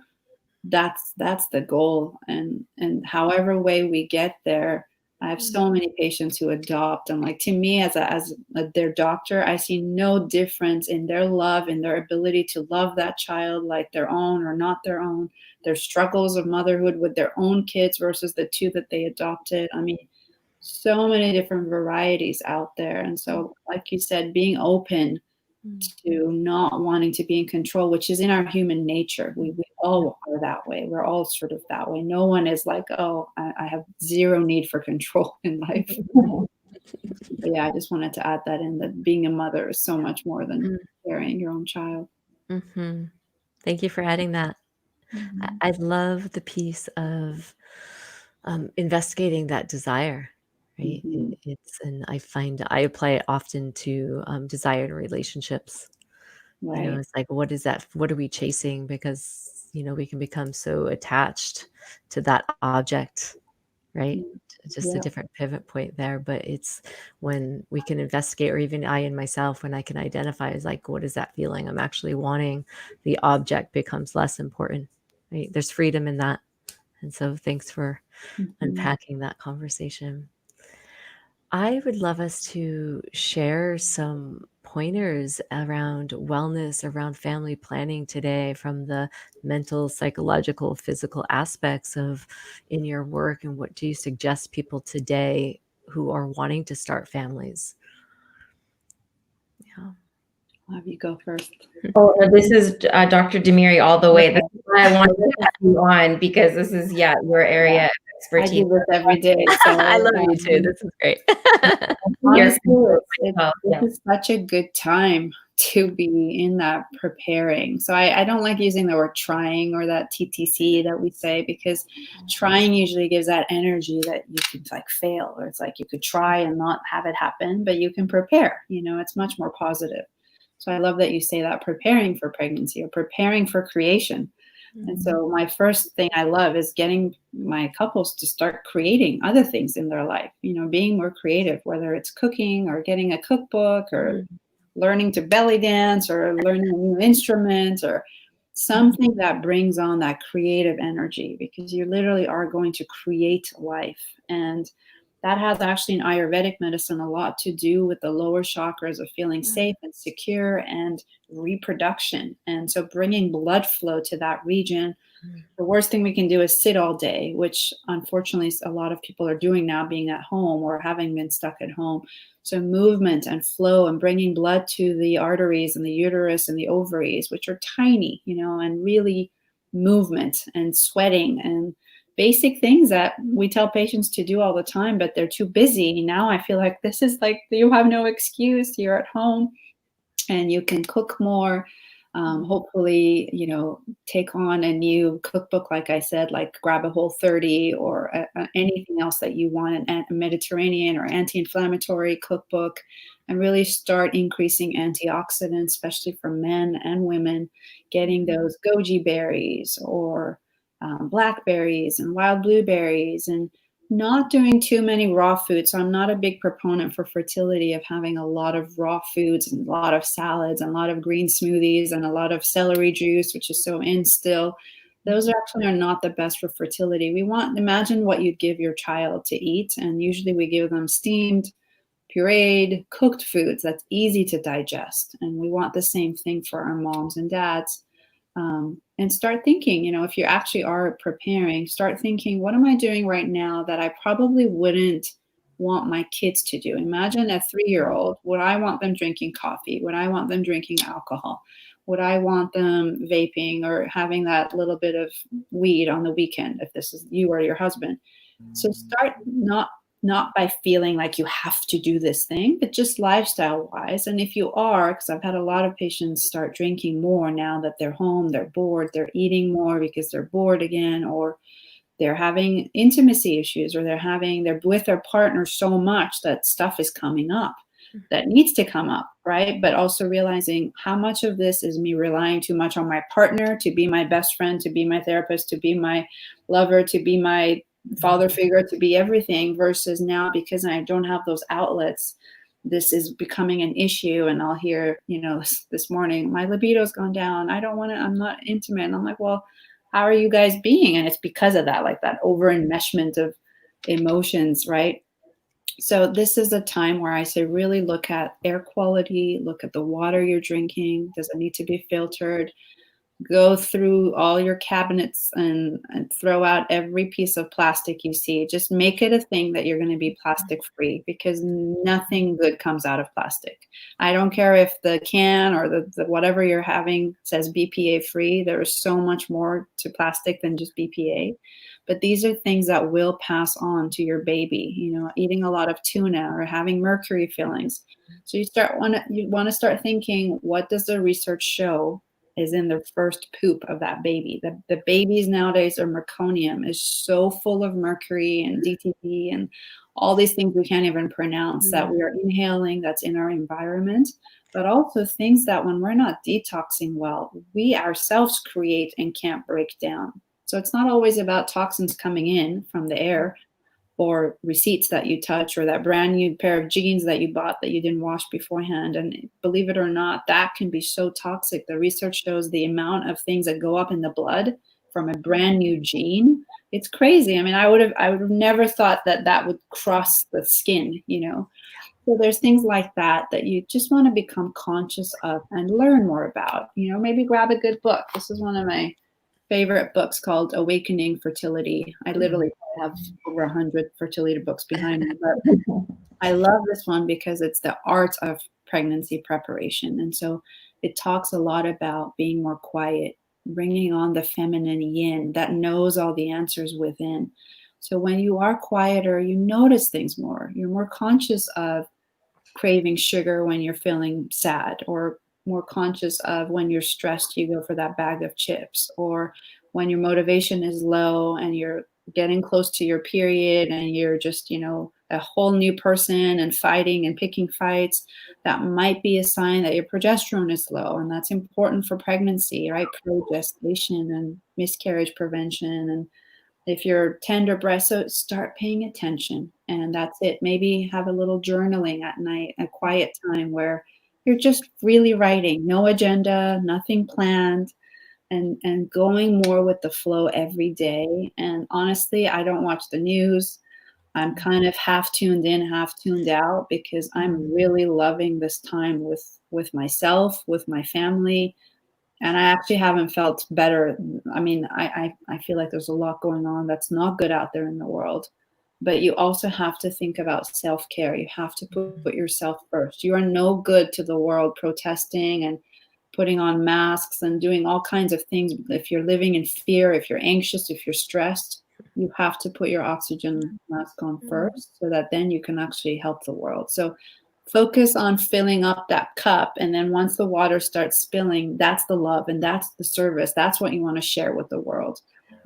that's the goal. And however way we get there, I have so many patients who adopt, and like, to me, as their doctor, I see no difference in their love, in their ability to love that child like their own or not their own, their struggles of motherhood with their own kids versus the two that they adopted. I mean, so many different varieties out there. And so, like you said, being open to not wanting to be in control, which is in our human nature. We all are that way. We're all sort of that way. No one is like, oh, I have zero need for control in life. But yeah, I just wanted to add that in, that being a mother is so much more than carrying your own child. Thank you for adding that. I love the piece of investigating that desire, right? And I find I apply it often to desire in relationships. Right. You know, it's like, what is that? What are we chasing? Because, you know, we can become so attached to that object, right? Just a different pivot point there. But it's when we can investigate, or even I in myself, when I can identify as like, what is that feeling I'm actually wanting? The object becomes less important, right? There's freedom in that. And so thanks for unpacking that conversation. I would love us to share some pointers around wellness, around family planning today, from the mental, psychological, physical aspects of in your work? And what do you suggest people today who are wanting to start families? Yeah. I'll have you go first. Oh, this is Dr. Demeri all the way. That's why I wanted to have you on, because this is, your area of expertise. I do this every day. So, I love you too. This is great. Honestly, this is such a good time to be in that preparing. So I don't like using the word trying or that TTC that we say, because trying usually gives that energy that you could like fail, or it's like you could try and not have it happen, but you can prepare. It's much more positive. So I love that you say that, preparing for pregnancy or preparing for creation. And so my first thing I love is getting my couples to start creating other things in their life, being more creative, whether it's cooking or getting a cookbook or learning to belly dance or learning a new instrument or something that brings on that creative energy, because you literally are going to create life. And that has actually in Ayurvedic medicine a lot to do with the lower chakras of feeling safe and secure and reproduction. And so bringing blood flow to that region. The worst thing we can do is sit all day, which unfortunately a lot of people are doing now, being at home or having been stuck at home. So movement and flow and bringing blood to the arteries and the uterus and the ovaries, which are tiny, and really movement and sweating and basic things that we tell patients to do all the time, but they're too busy. Now I feel like this is like, you have no excuse. You're at home and you can cook more. Hopefully, take on a new cookbook, like I said, like grab a Whole30 or anything else that you want, a Mediterranean or anti-inflammatory cookbook, and really start increasing antioxidants, especially for men and women, getting those goji berries or blackberries and wild blueberries, and not doing too many raw foods. So I'm not a big proponent for fertility of having a lot of raw foods and a lot of salads and a lot of green smoothies and a lot of celery juice, which is so in still. Those actually are not the best for fertility. Imagine what you'd give your child to eat. And usually we give them steamed, pureed, cooked foods that's easy to digest. And we want the same thing for our moms and dads. And start thinking, if you actually are preparing, start thinking, what am I doing right now that I probably wouldn't want my kids to do? Imagine a 3-year-old, would I want them drinking coffee? Would I want them drinking alcohol? Would I want them vaping or having that little bit of weed on the weekend, if this is you or your husband? So start not by feeling like you have to do this thing, but just lifestyle wise. And if you are, because I've had a lot of patients start drinking more now that they're home, they're bored, they're eating more because they're bored again, or they're having intimacy issues, or they're with their partner so much that stuff is coming up that needs to come up, right? But also realizing how much of this is me relying too much on my partner to be my best friend, to be my therapist, to be my lover, to be my father figure, to be everything, versus now, because I don't have those outlets, this is becoming an issue. And I'll hear, this morning, my libido's gone down. I'm not intimate. And I'm like, well, how are you guys being? And it's because of that, like that over enmeshment of emotions, right? So this is a time where I say, really look at air quality, look at the water you're drinking. Does it need to be filtered? Go through all your cabinets and throw out every piece of plastic you see. Just make it a thing that you're going to be plastic free, because nothing good comes out of plastic. I don't care if the can or the whatever you're having says BPA free. There is so much more to plastic than just BPA. But these are things that will pass on to your baby, eating a lot of tuna or having mercury fillings. So you want to start thinking, what does the research show is in the first poop of that baby? The babies nowadays are meconium is so full of mercury and DTP and all these things we can't even pronounce that we are inhaling, that's in our environment, but also things that when we're not detoxing well, we ourselves create and can't break down. So it's not always about toxins coming in from the air or receipts that you touch or that brand new pair of jeans that you bought that you didn't wash beforehand. And believe it or not, that can be so toxic. The research shows the amount of things that go up in the blood from a brand new jean. It's crazy. I mean, I would have never thought that would cross the skin, So there's things like that you just want to become conscious of and learn more about. Maybe grab a good book. This is one of my favorite books called Awakening Fertility. I literally have over 100 fertility books behind me, but I love this one because it's the art of pregnancy preparation. And so it talks a lot about being more quiet, bringing on the feminine yin that knows all the answers within. So when you are quieter, you notice things more. You're more conscious of craving sugar when you're feeling sad, or more conscious of when you're stressed, you go for that bag of chips, or when your motivation is low and you're getting close to your period and you're just, a whole new person and fighting and picking fights, that might be a sign that your progesterone is low. And that's important for pregnancy, right? Pro-gestation and miscarriage prevention. And if you're tender breast, so start paying attention. And that's it. Maybe have a little journaling at night, a quiet time where you're just really writing, no agenda, nothing planned, and going more with the flow every day. And honestly, I don't watch the news. I'm kind of half tuned in, half tuned out, because I'm really loving this time with myself, with my family. And I actually haven't felt better. I mean, I feel like there's a lot going on that's not good out there in the world. But you also have to think about self-care. You have to put yourself first. You are no good to the world protesting and putting on masks and doing all kinds of things. If you're living in fear, if you're anxious, if you're stressed, you have to put your oxygen mask on first, so that then you can actually help the world. So focus on filling up that cup. And then once the water starts spilling, that's the love and that's the service. That's what you want to share with the world.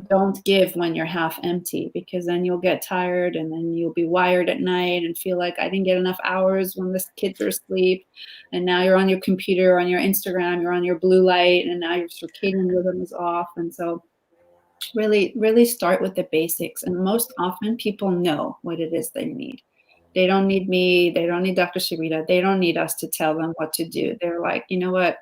Don't give when you're half empty, because then you'll get tired and then you'll be wired at night and feel like I didn't get enough hours when the kids are asleep. And now you're on your computer, on your Instagram, you're on your blue light, and now your circadian rhythm is off. And so really, really start with the basics. And most often people know what it is they need. They don't need me. They don't need Dr. Shabita. They don't need us to tell them what to do. They're like, you know what?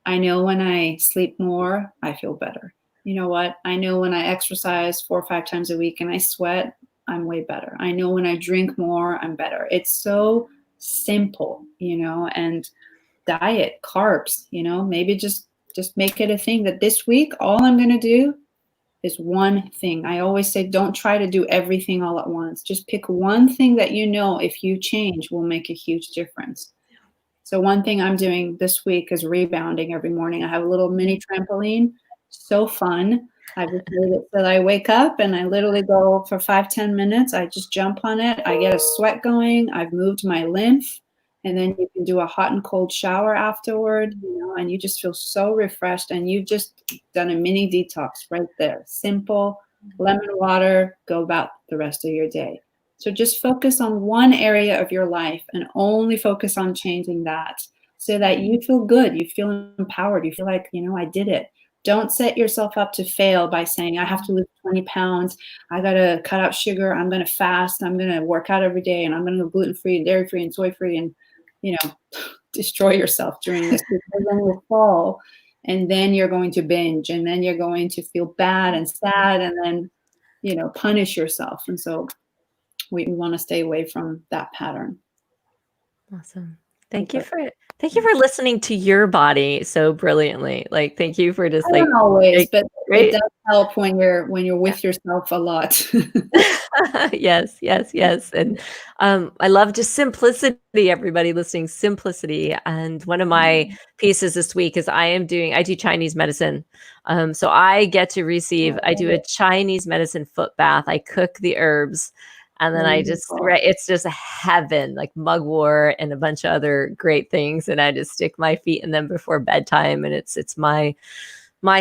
I know when I sleep more, I feel better. You know what? I know when I exercise 4 or 5 times a week and I sweat, I'm way better. I know when I drink more, I'm better. It's so simple, and diet, carbs, maybe just make it a thing that this week, all I'm going to do is one thing. I always say, don't try to do everything all at once. Just pick one thing that if you change, will make a huge difference. So one thing I'm doing this week is rebounding every morning. I have a little mini trampoline. So fun. I just made it so that I wake up and I literally go for 5-10 minutes. I just jump on it. I get a sweat going. I've moved my lymph. And then you can do a hot and cold shower afterward, and you just feel so refreshed. And you've just done a mini detox right there. Simple, lemon water, go about the rest of your day. So just focus on one area of your life and only focus on changing that, so that you feel good. You feel empowered. You feel like, I did it. Don't set yourself up to fail by saying, I have to lose 20 pounds. I got to cut out sugar. I'm going to fast. I'm going to work out every day. And I'm going to go gluten-free and dairy-free and soy-free and, destroy yourself during this. Because then you'll fall, and then you're going to binge, and then you're going to feel bad and sad, and then, punish yourself. And so we want to stay away from that pattern. Awesome. Thank you for listening to your body so brilliantly. Like, thank you for just not always, but it does help when you're with yourself a lot. Yes. And I love just simplicity, everybody listening, simplicity. And one of my pieces this week is I do Chinese medicine. So I get to I do a Chinese medicine foot bath. I cook the herbs. And then it's just a heaven, like mugwort and a bunch of other great things. And I just stick my feet in them before bedtime. And it's my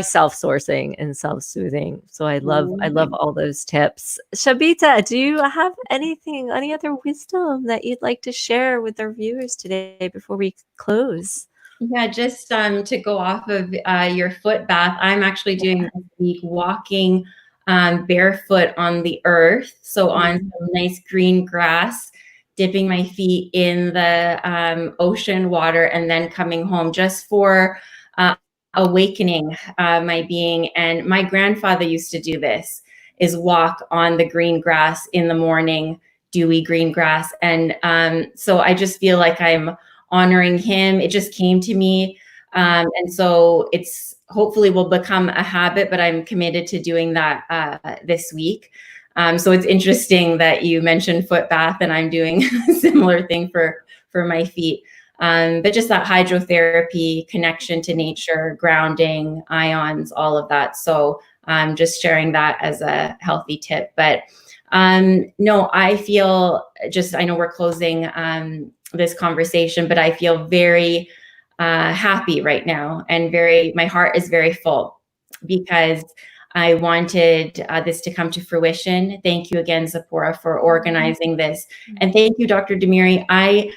self-sourcing and self-soothing. So I love all those tips. Shabita, do you have any other wisdom that you'd like to share with our viewers today before we close? Yeah, just to go off of your foot bath, I'm actually doing this week walking barefoot on the earth. So on some nice green grass, dipping my feet in the ocean water, and then coming home just for awakening my being. And my grandfather used to do this, is walk on the green grass in the morning, dewy green grass. And so I just feel like I'm honoring him. It just came to me. And so it's hopefully will become a habit, but I'm committed to doing that this week. So it's interesting that you mentioned foot bath, and I'm doing a similar thing for my feet. But just that hydrotherapy, connection to nature, grounding, ions, all of that. So just sharing that as a healthy tip. But no, I feel I know we're closing this conversation, but I feel very happy right now, and my heart is very full because I wanted this to come to fruition. Thank you again, Tziporah, for organizing this. And thank you, Dr. Demeri. I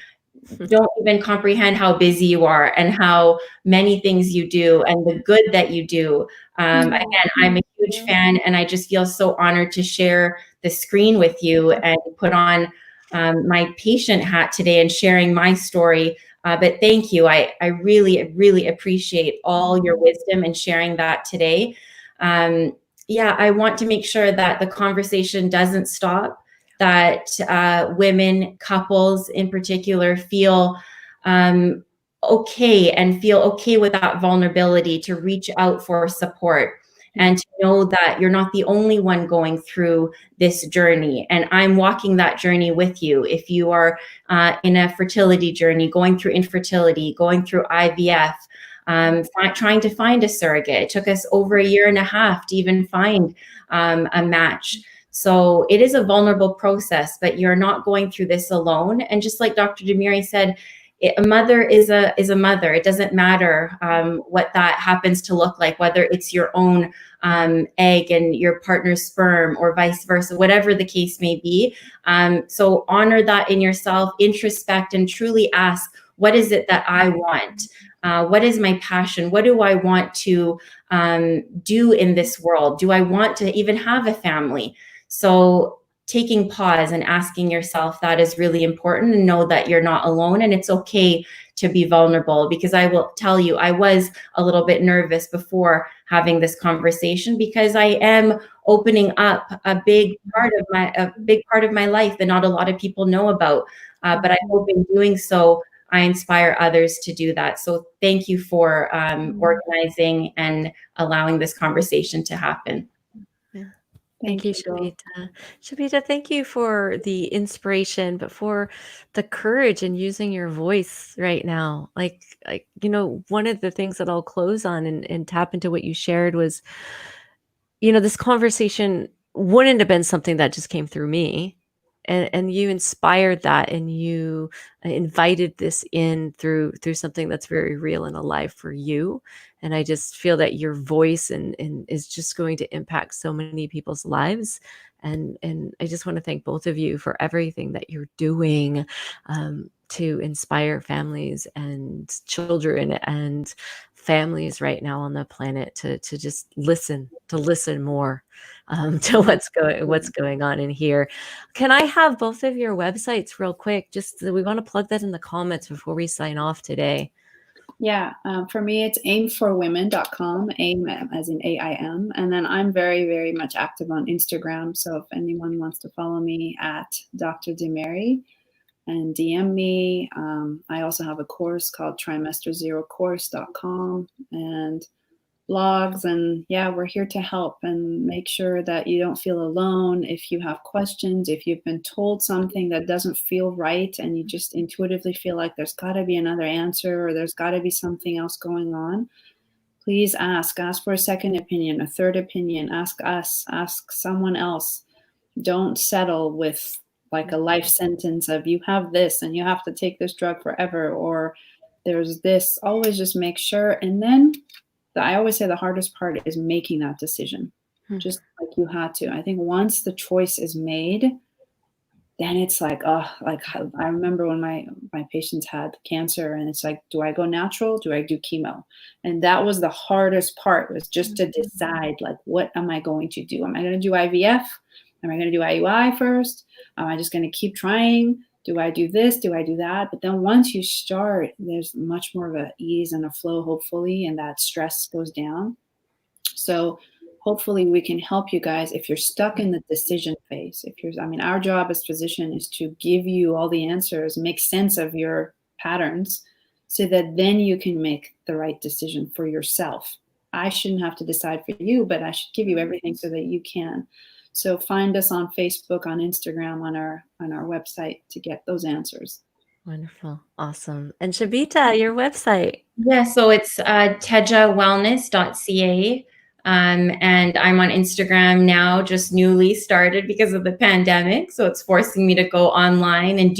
don't even comprehend how busy you are and how many things you do and the good that you do. Again, I'm a huge fan, and I just feel so honored to share the screen with you and put on my patient hat today and sharing my story. But thank you. I really, really appreciate all your wisdom and sharing that today. Yeah, I want to make sure that the conversation doesn't stop, that women, couples in particular, feel okay and feel okay with that vulnerability to reach out for support and to know that you're not the only one going through this journey. And I'm walking that journey with you. If you are in a fertility journey, going through infertility, going through IVF, trying to find a surrogate. It took us over 1.5 years to even find a match. So it is a vulnerable process, but you're not going through this alone. And just like Dr. Demeri said, a mother is a mother. It doesn't matter what that happens to look like, whether it's your own egg and your partner's sperm or vice versa, whatever the case may be. So honor that in yourself, introspect, and truly ask, what is it that I want? What is my passion? What do I want to do in this world? Do I want to even have a family? So taking pause and asking yourself that is really important, and know that you're not alone, and it's okay to be vulnerable, because I will tell you, I was a little bit nervous before having this conversation, because I am opening up a big part of my life that not a lot of people know about. But I hope in doing so, I inspire others to do that. So thank you for organizing and allowing this conversation to happen. Thank you, Shabita. Shabita, thank you for the inspiration, but for the courage in using your voice right now. Like, one of the things that I'll close on and tap into what you shared was, this conversation wouldn't have been something that just came through me. And you inspired that, and you invited this in through something that's very real and alive for you. And I just feel that your voice and is just going to impact so many people's lives. And I just want to thank both of you for everything that you're doing to inspire families and children and families right now on the planet to just listen more to what's going on in here. Can I have both of your websites real quick? Just we want to plug that in the comments before we sign off today. Yeah, for me, it's aimforwomen.com, aim as in AIM. And then I'm very, very much active on Instagram. So if anyone wants to follow me at Dr. Demeri and DM me. I also have a course called trimester0course.com and blogs. And yeah, we're here to help and make sure that you don't feel alone. If you have questions, if you've been told something that doesn't feel right and you just intuitively feel like there's got to be another answer or there's got to be something else going on, please ask for a second opinion, a third opinion. Ask us, ask someone else. Don't settle with like a life sentence of you have this and you have to take this drug forever, or there's this. Always just make sure. And then I always say the hardest part is making that decision, just like you had to. I think once the choice is made, then it's like, like I remember when my patients had cancer, and it's like, do I go natural? Do I do chemo? And that was the hardest part, was just to decide, like, what am I going to do? Am I going to do IVF? Am I going to do IUI first? Am I just going to keep trying? Do I do this? Do I do that? But then once you start, there's much more of an ease and a flow, hopefully, and that stress goes down. So hopefully we can help you guys if you're stuck in the decision phase. Our job as physician is to give you all the answers, make sense of your patterns, so that then you can make the right decision for yourself. I shouldn't have to decide for you, but I should give you everything so that you can. So find us on Facebook, on Instagram, on our website to get those answers. Wonderful. Awesome. And Shabita, your website. Yeah, so it's tejawellness.ca. And I'm on Instagram now, just newly started because of the pandemic. So it's forcing me to go online and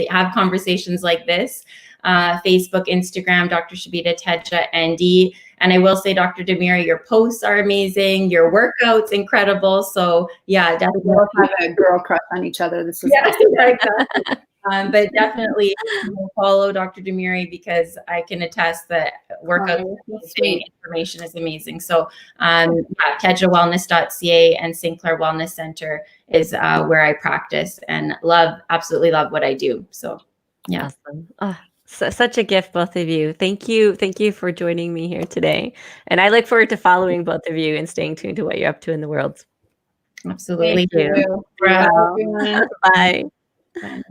have conversations like this. Facebook, Instagram, Dr. Shabita Teja, ND. And I will say, Dr. Demeri, your posts are amazing. Your workouts incredible. So yeah, definitely. We both have a girl crush on each other. This is exactly. But definitely follow Dr. Demeri, because I can attest that workout information is amazing. So tejawellness.ca and St. Clair Wellness Center is where I practice and absolutely love what I do. So yeah. Awesome. Oh, such a gift, both of you. Thank you. Thank you for joining me here today. And I look forward to following both of you and staying tuned to what you're up to in the world. Absolutely. Thank you. Bye. Bye.